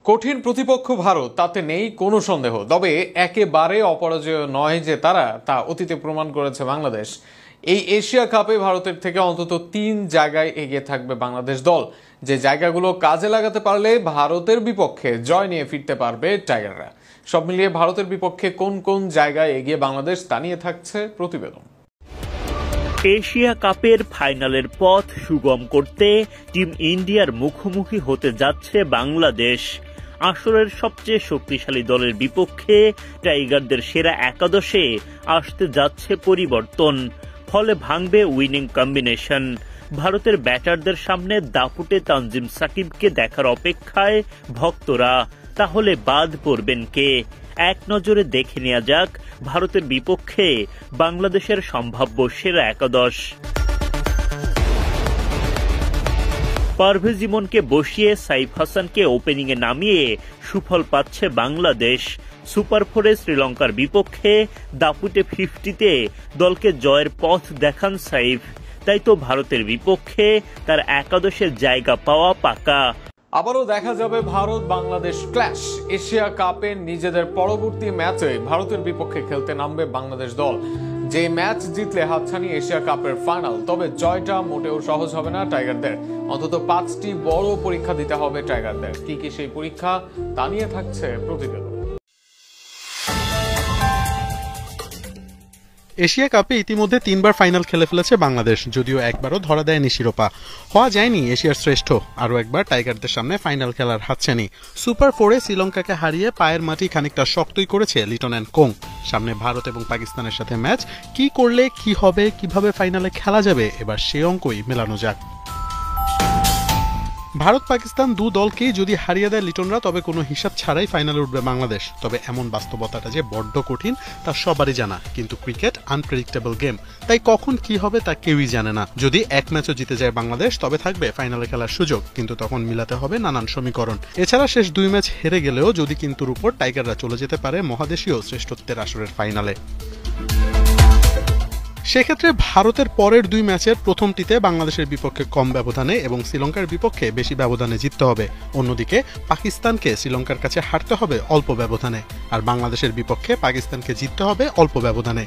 কঠিন প্রতিপক্ষ ভারত, তাতে নেই কোনো সন্দেহ। তবে একেবারে অপরাজেয় নয় যে তারা, তা অতীতে প্রমাণ করেছে বাংলাদেশ। এই এশিয়া কাপে ভারতের থেকে অন্তত 3 জায়গায় এগিয়ে থাকবে বাংলাদেশ দল, যে জায়গাগুলো কাজে লাগাতে পারলে ভারতের বিপক্ষে জয় নিয়ে ফিরতে পারবে টাইগাররা। সব মিলিয়ে ভারতের বিপক্ষে কোন কোন জায়গায় এগিয়ে বাংলাদেশ, তা নিয়ে থাকছে প্রতিবেদন। এশিয়া কাপের ফাইনালের পথ সুগম করতে টিম ইন্ডিয়ার মুখোমুখি হতে যাচ্ছে বাংলাদেশ। আসরের সবচেয়ে শক্তিশালী দলের বিপক্ষে টাইগারদের সেরা একাদশে আসতে যাচ্ছে পরিবর্তন, ফলে ভাঙবে উইনিং কম্বিনেশন। ভারতের ব্যাটারদের সামনে দাপুটে তানজিম সাকিবকে দেখার অপেক্ষায় ভক্তরা। তাহলে বাদ পড়বেন কে? এক নজরে দেখে নেওয়া যাক ভারতের বিপক্ষে বাংলাদেশের সম্ভাব্য সেরা একাদশ। পারভেজ ইমনকে বসিয়ে সাইফ হাসানকে ওপেনিংয়ে নামিয়ে সুফল পাচ্ছে বাংলাদেশ। সুপার 4-এ শ্রীলঙ্কার বিপক্ষে দাপুটে 50-তে দলকে জয়ের পথ দেখান সাইফ। তাই তো ভারতের বিপক্ষে তার একাদশের জায়গা পাওয়া পাকা। আবারও দেখা যাবে ভারত বাংলাদেশ ক্ল্যাশ। এশিয়া কাপে নিজেদের পরবর্তী ম্যাচে ভারতের বিপক্ষে খেলতে নামবে বাংলাদেশ দল, যে ম্যাচ জিতলে হাতছানি এশিয়া কাপের ফাইনাল। তবে জয়টা মোটেও সহজ হবে না টাইগারদের। অন্তত 5টি বড় পরীক্ষা দিতে হবে টাইগারদের। কি কি সেই পরীক্ষা, তা নিয়ে থাকছে প্রতিবেদন। এশিয়া কাপে ইতিমধ্যে 3বার ফাইনাল খেলে ফেলেছে বাংলাদেশ, যদিও একবারও ধরা দেয়নি শিরোপা। হওয়া যায়নি এশিয়ার শ্রেষ্ঠ। আরও একবার টাইগারদের সামনে ফাইনাল খেলার হাতছানি। সুপার 4-এ শ্রীলঙ্কাকে হারিয়ে পায়ের মাটি খানিকটা শক্তই করেছে লিটন অ্যান্ড কোং। সামনে ভারত এবং পাকিস্তানের সাথে ম্যাচ। কি করলে কি হবে, কিভাবে ফাইনালে খেলা যাবে, এবার সে অঙ্কই মেলানো যাক। ভারত পাকিস্তান দু দলকেই যদি হারিয়ে দেয় লিটনরা, তবে কোনো হিসাব ছাড়াই ফাইনালে উঠবে বাংলাদেশ। তবে এমন বাস্তবতাটা যে বড্ড কঠিন তা সবারই জানা, কিন্তু ক্রিকেট আনপ্রেডিক্টেবল গেম, তাই কখন কি হবে তা কেউই জানে না। যদি এক ম্যাচও জিতে যায় বাংলাদেশ, তবে থাকবে ফাইনালে খেলার সুযোগ, কিন্তু তখন মিলাতে হবে নানান সমীকরণ। এছাড়া শেষ 2 ম্যাচ হেরে গেলেও যদি কিন্তুর উপর টাইগাররা চলে যেতে পারে মহাদেশীয় শ্রেষ্ঠত্বের আসরের ফাইনালে। সেক্ষেত্রে ভারতের পরের 2 ম্যাচের প্রথমটিতে বাংলাদেশের বিপক্ষে কম ব্যবধানে এবং শ্রীলঙ্কার বিপক্ষে বেশি ব্যবধানে জিততে হবে। অন্যদিকে পাকিস্তানকে শ্রীলঙ্কার কাছে হারতে হবে অল্প ব্যবধানে, আর বাংলাদেশের বিপক্ষে পাকিস্তানকে জিততে হবে অল্প ব্যবধানে।